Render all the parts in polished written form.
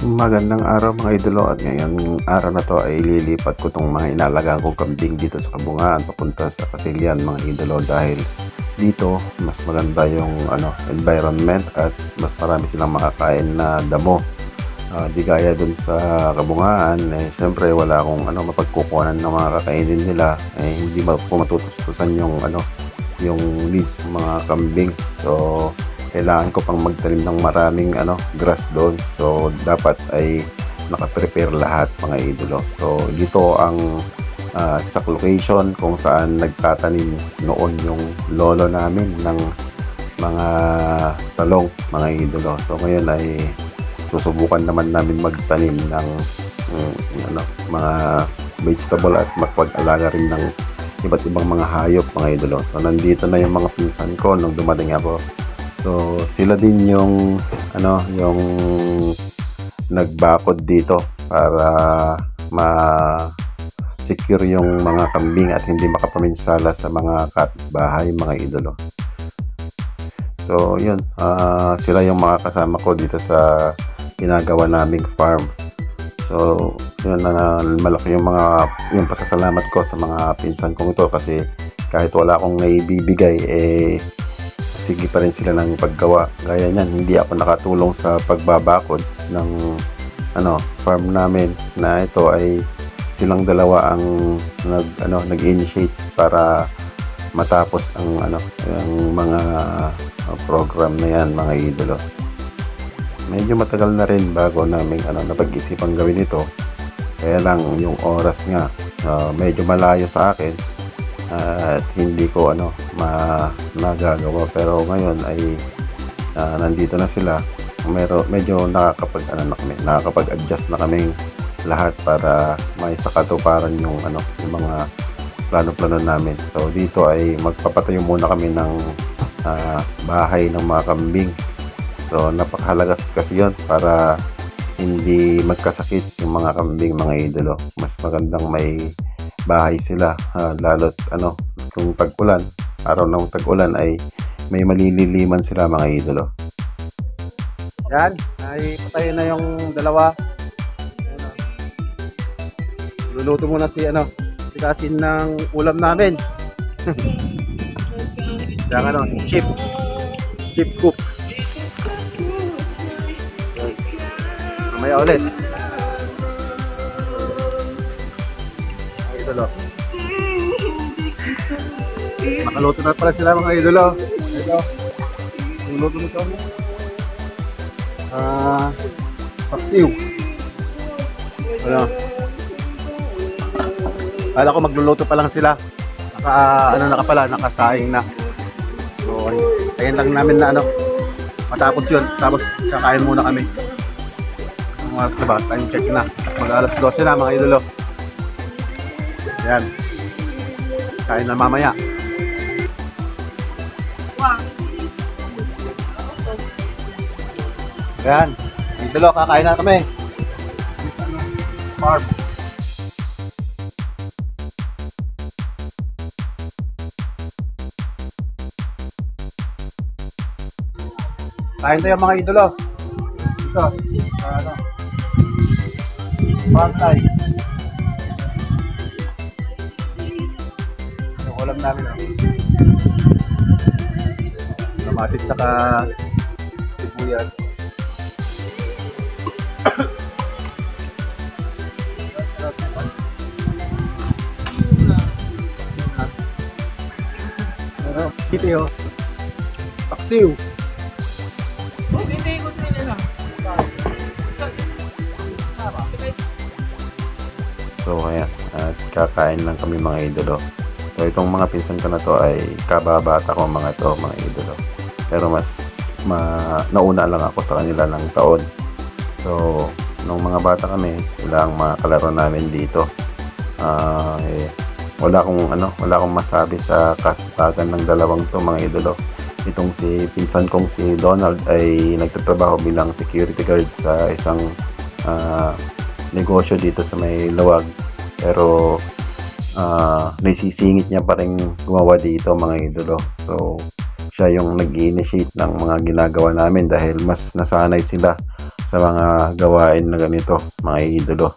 Magandang araw mga idolo, at ngayong araw na to ay lilipat ko tong mga inalagaan kong kambing dito sa Kabungaan papunta sa Kasilyan mga idolo, dahil dito mas maganda yung environment at mas marami silang makakain na damo. Di gaya dun sa Kabungaan, syempre wala akong mapagkukuhanan ng mga kakainin nila, hindi po matutustusan yung needs ng mga kambing. So kailangan ko pang magtanim ng maraming grass doon. So dapat ay naka-prepare lahat mga idolo. So dito ang exact location kung saan nagtatanim noon yung lolo namin ng mga talong mga idolo. So ngayon ay susubukan naman namin magtanim ng mga vegetable at magpag-alaga rin ng iba't ibang mga hayop mga idolo. So nandito na yung mga pinsan ko nung dumating ako. So sila din yung yung nagbakod dito para ma-secure yung mga kambing at hindi makapaminsala sa mga kapitbahay mga idolo. So yun, sila yung mga kasama ko dito sa ginagawa naming farm. So yun, malaki yung pasasalamat ko sa mga pinsan kong ito, kasi kahit wala akong naibibigay, sige pa rin sila ng paggawa. Gaya niyan, hindi ako nakatulong sa pagbabakod ng farm namin, na ito ay silang dalawa ang nag-initiate para matapos ang mga program na yan mga idolo. Medyo matagal na rin bago namin napag-isipang gawin ito, kaya lang yung oras nga medyo malayo sa akin at hindi ko nagagawa. Pero ngayon ay nandito na sila, medyo nakakapag-adjust na kaming lahat para may sakatuparan yung mga plano-plano namin. So dito ay magpapatayo muna kami ng bahay ng mga kambing. So napakahalaga kasi yun para hindi magkasakit yung mga kambing mga idolo. Mas magandang may bahay sila, lalo't kung tag-ulan, araw ng tag-ulan ay may malililiman sila mga idolo. Yan, ay patay na yung dalawa. Luluto muna si kasin ng ulam namin. Yung chip cook. Mamaya ulit. Idolo. Nakaluto na pala sila mga idolo. Ito. Luto nito. Paksiw. Kala ko magluluto pa lang sila. Nakasaing na. So, ayan lang namin na matapos yun. Tapos kakain muna kami. Ang oras na ba? Time check na. Mag-alas 12 na mga idolo. Ayan. Kain na mamaya. Ayan. Idolo, kakain na kami. Farm. Kain tayo mga idolo. Ito. Farm tayo. Yung ulam namin. Kamatis saka sibuyas. Kiti ho. Paksiw. So ayan, at kakain lang kami mga idolo. So itong mga pinsan ko na to ay kababata ko mga idolo. Pero mas nauna lang ako sa kanila ng taon. So nung mga bata kami, sila ang mga kalaro namin dito. Wala akong masabi sa kasipagan ng dalawang to mga idolo. Itong si pinsan kong si Donald ay nagtatrabaho bilang security guard sa isang negosyo dito sa may Lawag, pero naisisingit niya pa rin gumawa dito mga idolo. So siya yung nag-initiate ng mga ginagawa namin dahil mas nasanay sila sa mga gawain na ganito, mga idolo.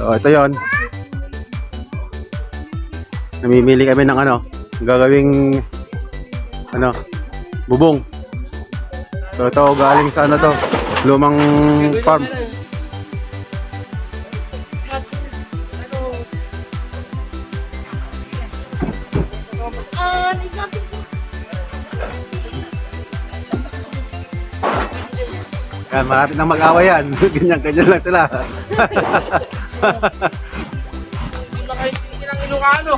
So ito yon, namimili kami ng ano, gagawing ano, bubong. So ito galing sa ano to, lumang farm. Yan, malapit nang mag-away yan. Ganyan-ganyan lang sila. Hindi ba kayo ng Ilocano?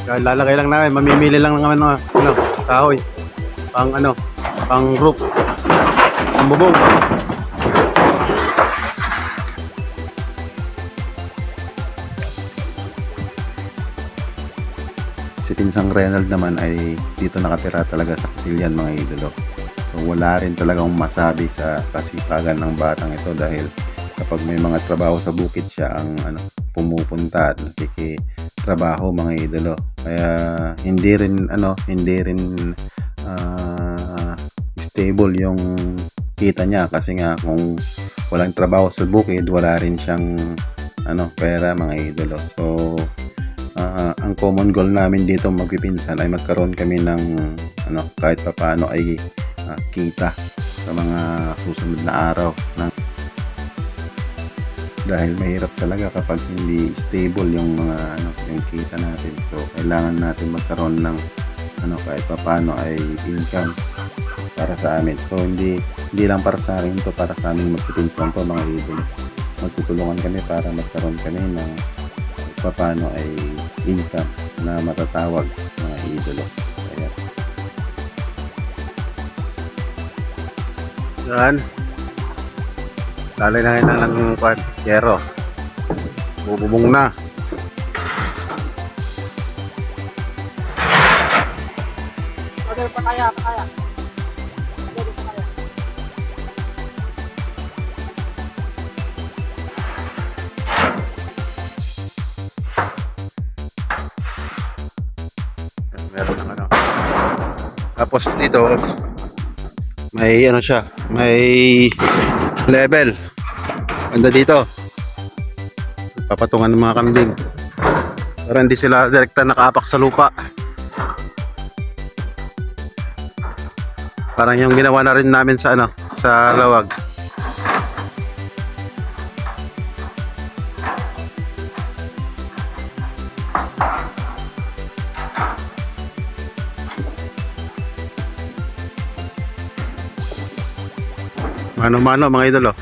Yan, lalagay lang namin. Mamimili lang naman ng ano, kahoy. Pang ano, pang roof. Pang bubong. Si Pinsang Reynald naman ay dito nakatira talaga sa Kasilyan, mga idolo. So wala rin talagang masabi sa kasipagan ng batang ito dahil kapag may mga trabaho sa bukid siya ang ano, pumupunta at nakikitrabaho, mga idolo. Kaya hindi rin stable yung kita niya kasi nga kung walang trabaho sa bukid, wala rin siyang ano, pera, mga idolo. So ang common goal namin dito magpipinsan ay magkaroon kami ng ano, kahit papaano ay kita sa mga susunod na araw dahil mahirap talaga kapag hindi stable yung mga ano, yung kita natin. So kailangan natin magkaroon ng ano, kahit papaano ay income para sa amin. So hindi lang para sa akin to, para sa aming magpipinsan to, mga idol. Magtutulungan kami para magkaroon kami ng paano ay income na matatawag, mga idolo. Ayan. Yan. Lalay na ng yero. Bububong na. Pakaya. Meron ng ano. Tapos dito may ano siya, may level. Banda dito. Papatungan ng mga kambing. Para hindi sila direkta nakaapak sa lupa. Parang yung ginawa na rin namin sa ano, sa lawag. Mano-mano, mga idolo.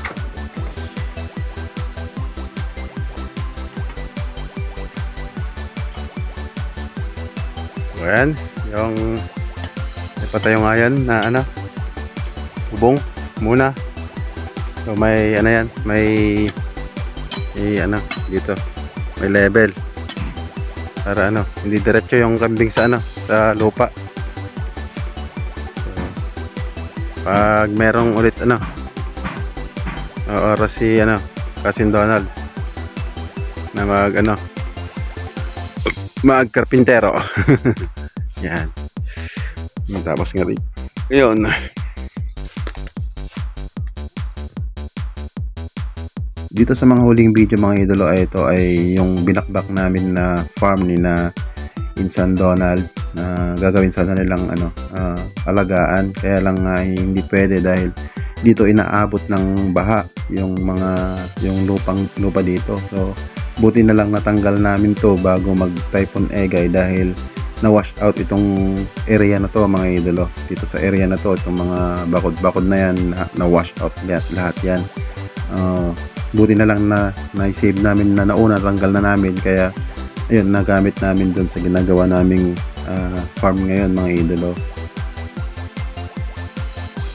So ayan, yung ipatay yung ayan na ano, bubong muna. So may ano yan, may ano dito, may level para ano, hindi diretso yung kambing sa ano, sa lupa. So, pag merong ulit ano, oras si ano, Cousin Donald na magkarpintero. Yan. Tapos nga rin. Ayun. Dito sa mga huling video, mga idolo, ay ito ay yung binakbak namin na farm ni na Insan Donald na gagawin sana nilang ano, alagaan. Kaya lang hindi pwede dahil dito inaabot ng baha yung lupa dito. So buti na lang natanggal namin to bago mag Typhoon Egay dahil na wash out itong area na to, mga idolo. Dito sa area na to, itong mga bakod na yan na wash out lahat yan. Buti na lang na i-save namin na nauna, tanggal na namin, kaya ayun, nagamit namin dun sa ginagawa naming farm ngayon, mga idolo.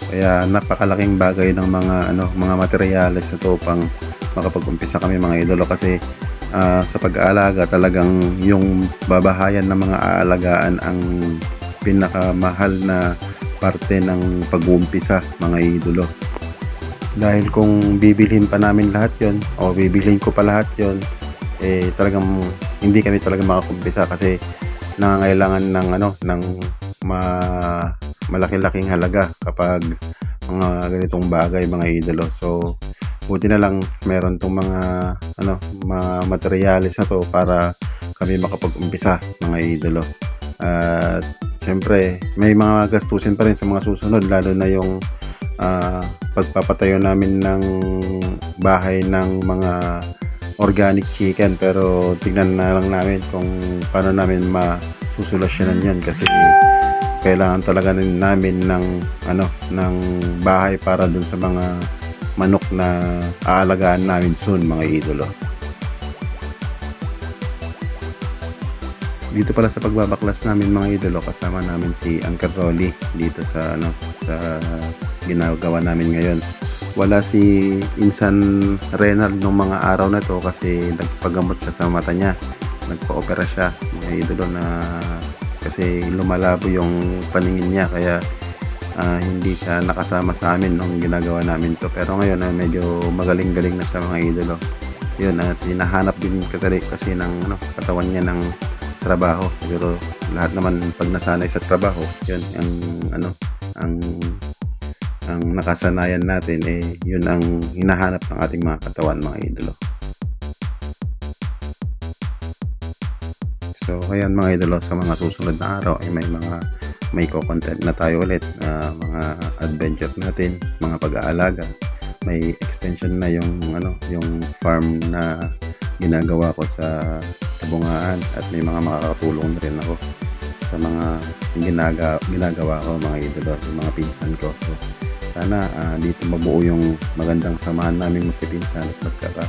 Kaya napakalaking bagay ng mga materyales na to pang makapag-umpisa kami, mga idolo, kasi sa pag-aalaga talagang yung babahayan ng mga aalagaan ang pinakamahal na parte ng pag-uumpisa, mga idolo. Dahil kung bibilhin pa namin lahat yon o bibilhin ko pa lahat yon, talagang hindi kami talaga makakumpisa kasi nangangailangan ng malaki-laking halaga kapag mga ganitong bagay, mga idolo. So buti na lang meron tong mga mga materialis na to para kami makapag-umpisa, mga idolo. At syempre may mga gastusin pa rin sa mga susunod, lalo na yung pagpapatayo namin ng bahay ng mga organic chicken. Pero tignan na lang namin kung paano namin masusolusyonan yan, kasi kailangan talaga namin ng bahay para dun sa mga manok na aalagaan namin soon, mga idolo. Dito pala sa pagbabaklas namin, mga idolo, kasama namin si Uncle Rolly dito sa sa ginagawa namin ngayon. Wala si Insan Renald nung mga araw na to kasi nagpagamot siya sa mata niya. Nagpa-opera siya, mga idolo, na kasi lumalabo yung paningin niya, kaya hindi siya nakasama sa amin nung ginagawa namin to. Pero ngayon medyo magaling-galing na siya, mga idolo. Yun, at hinahanap din kasi ng katawan niya ng trabaho. Siguro lahat naman pag nasanay sa trabaho, yun ang nakasanayan natin, yun ang hinahanap ng ating mga katawan, mga idolo. So ayan, mga idolo, sa mga susunod na araw ay may content na tayo ulit, mga adventure natin, mga pag-aalaga. May extension na yung farm na ginagawa ko sa Kabungaan, at may mga makakatulong rin ako sa mga ginagawa ko, mga idolo, yung mga pinsan ko. So sana dito mabuo yung magandang samahan namin magpipinsan at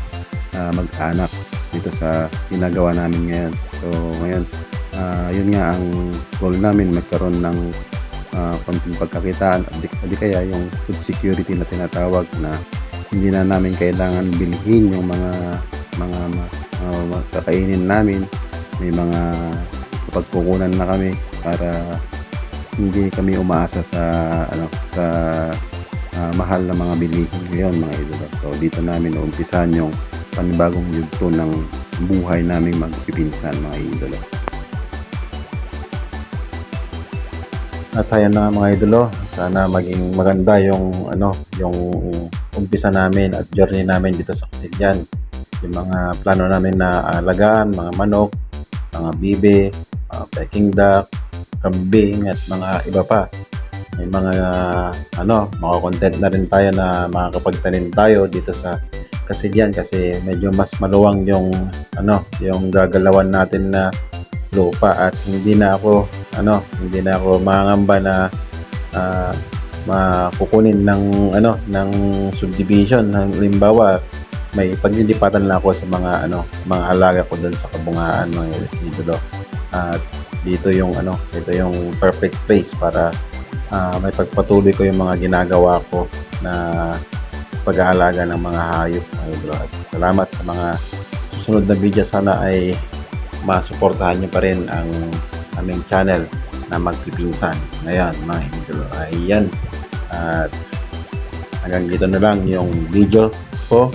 mag-anak dito sa ginagawa namin ngayon. So ngayon, yun nga ang goal namin, magkaroon ng konting pagkakitaan, at di kaya yung food security na tinatawag, na hindi na namin kailangan bilhin yung mga kakainin namin. May mga pagkukunan na kami para hindi kami umaasa sa mahal na mga bilihin ngayon, mga idolo. So dito namin uumpisan yung panibagong yugto ng buhay naming magpipinsan, mga idolo. At ayan na, mga idolo, sana maging maganda yung yung umpisa namin at journey namin dito sa Kasilyan. Yung mga plano namin na alagaan, mga manok, mga bibe, peking duck, kambing, at mga iba pa. May mga mga content na rin tayo na makakapagtanim tayo dito sa Kasilyan, kasi medyo mas maluwang yung yung gagalawan natin na lupa, at hindi na ako mangangamba na makukunin ng subdivision. Halimbawa, may paglilipatan lang ako sa mga alaga ko doon sa Kabungaan, mga idolo. At dito yung perfect place para may pagpatuloy ko yung mga ginagawa ko na pag-aalaga ng mga hayop, mga idolo. At salamat sa mga susunod na video. Sana ay masuportahan nyo pa rin ang aming channel na Magpipinsan. Ngayon, mga idolo, ayan. At hanggang dito na lang yung video ko.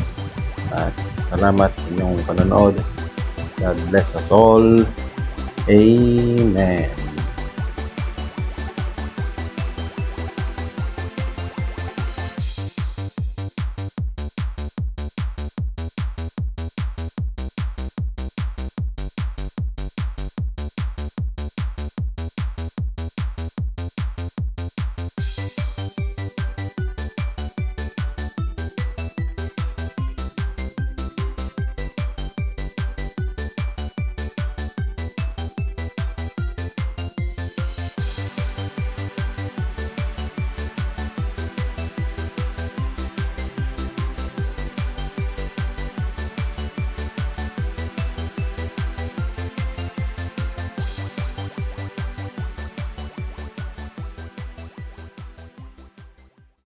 At salamat sa inyong panonood. God bless us all. Amen.